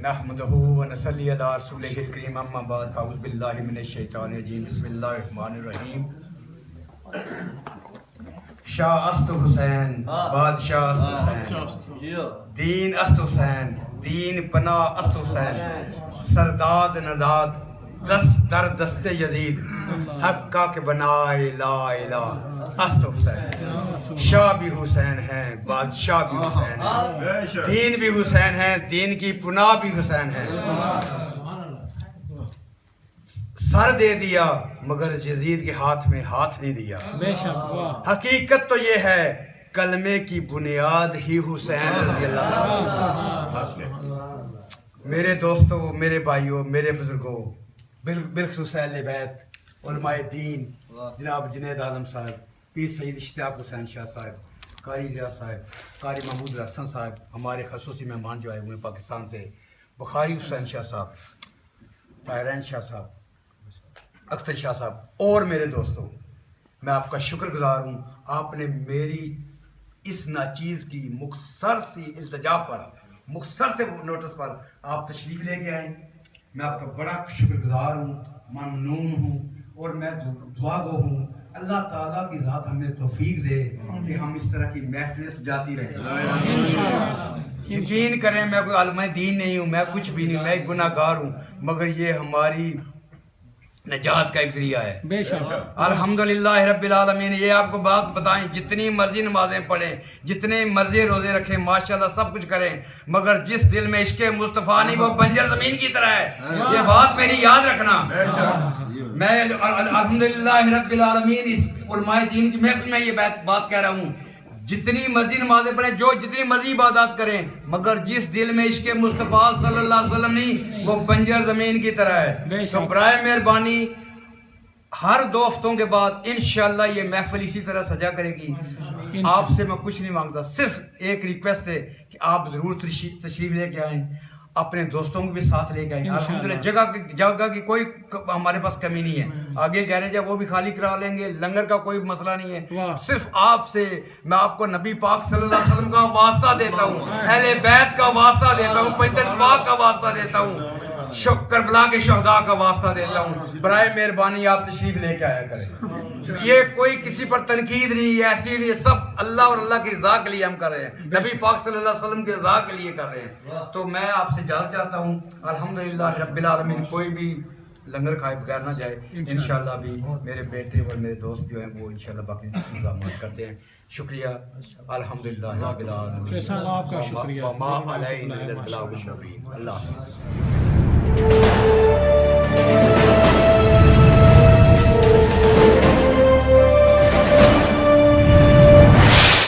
نحمدہ و نصلی علی رسولہ الکریم اما بعد اعوذ باللہ من الشیطان الرجیم بسم اللہ الرحمن الرحیم شاہ است حسین بادشاہ است حسین دین است حسین دین پناہ است حسین سرداد نداد دست در دست یزید حقہ کے بنائے لا الہ است حسین شاہ بھی حسین ہیں بادشاہ بھی حسین ہیں دین بھی حسین ہیں دین کی پناہ بھی حسین ہیں سر دے دیا مگر یزید کے ہاتھ میں ہاتھ نہیں دیا حقیقت تو یہ ہے کلمے کی بنیاد ہی حسین رضی اللہ عنہ۔ میرے دوستو، میرے بھائیوں، میرے بزرگوں، بالخصوص اہل بیت علماء دین جناب جنید اعظم صاحب، پیر سید اشتیاق حسین شاہ صاحب، قاری ضیاء صاحب، قاری محمود الحسن صاحب، ہمارے خصوصی مہمان جو آئے ہوئے ہیں پاکستان سے، بخاری حسین شاہ صاحب، طاہرین شاہ صاحب، اختر شاہ صاحب، اور میرے دوستوں، میں آپ کا شکر گزار ہوں۔ آپ نے میری اس ناچیز کی مختصر سی التجا پر، مختصر سے نوٹس پر آپ تشریف لے کے آئیں، میں آپ کا بڑا شکر گزار ہوں، ممنون ہوں، اور میں دعا گو ہوں اللہ تعالیٰ کی ذات ہمیں توفیق دے کہ ہم اس طرح کی محفلیں سجاتی رہیں۔ یقین کریں میں کوئی عالم دین نہیں ہوں، میں کچھ بھی نہیں، میں ایک گناہ گار ہوں، مگر یہ ہماری نجات کا ایک ذریعہ ہے۔ بے شک الحمدللہ رب العالمین۔ یہ آپ کو بات بتائیں، جتنی مرضی نمازیں پڑھیں، جتنے مرضی روزے رکھیں، ماشاءاللہ سب کچھ کریں، مگر جس دل میں عشق مصطفیٰ نہیں وہ بنجر زمین کی طرح ہے۔ یہ بات میری یاد رکھنا۔ میں الحمدللہ رب العالمین اس علماء دین کی محفل میں یہ بات کہہ رہا ہوں، جتنی مرضی نمازیں پڑھیں، جو جتنی مرضی عبادات کریں، مگر جس دل میں عشق مصطفیٰ صلی اللہ علیہ وسلم نہیں وہ بنجر زمین کی طرح ہے۔ تو برائے مہربانی ہر 2 ہفتوں کے بعد انشاءاللہ یہ محفل اسی طرح سجا کرے گی۔ آپ سے میں کچھ نہیں مانگتا، صرف ایک ریکویسٹ ہے کہ آپ ضرور تشریف لے کے آئیں، اپنے دوستوں کو بھی ساتھ لے کے آئیں۔ الحمدللہ جگہ کی کوئی ہمارے پاس کمی نہیں ہے، آگے گیرج ہے وہ بھی خالی کرا لیں گے، لنگر کا کوئی مسئلہ نہیں ہے۔ صرف آپ سے میں آپ کو نبی پاک صلی اللہ علیہ وسلم کا واسطہ دیتا ہوں، اہل بیت کا واسطہ دیتا ہوں، پیدل پاک کا واسطہ دیتا ہوں، کربلا کے شہداء کا واسطہ دیتا ہوں، برائے مہربانی آپ تشریف لے کے آیا کریں۔ یہ کوئی کسی پر تنقید نہیں، ایسی نہیں، سب اللہ اور اللہ کی رضا کے لیے ہم کر رہے ہیں، نبی پاک صلی اللہ علیہ وسلم کی رضا کے لیے کر رہے ہیں۔ تو میں آپ سے اجازت چاہتا ہوں، الحمدللہ رب العالمین، کوئی بھی لنگر کھائے بغیر نہ جائے۔ انشاءاللہ بھی میرے بیٹے اور میرے دوست جو ہیں وہ انشاءاللہ باقی انتظامات کرتے ہیں۔ شکریہ، الحمدللہ رب العالمین، وما علینا الا البلاغ المبین۔ اللہ حافظ۔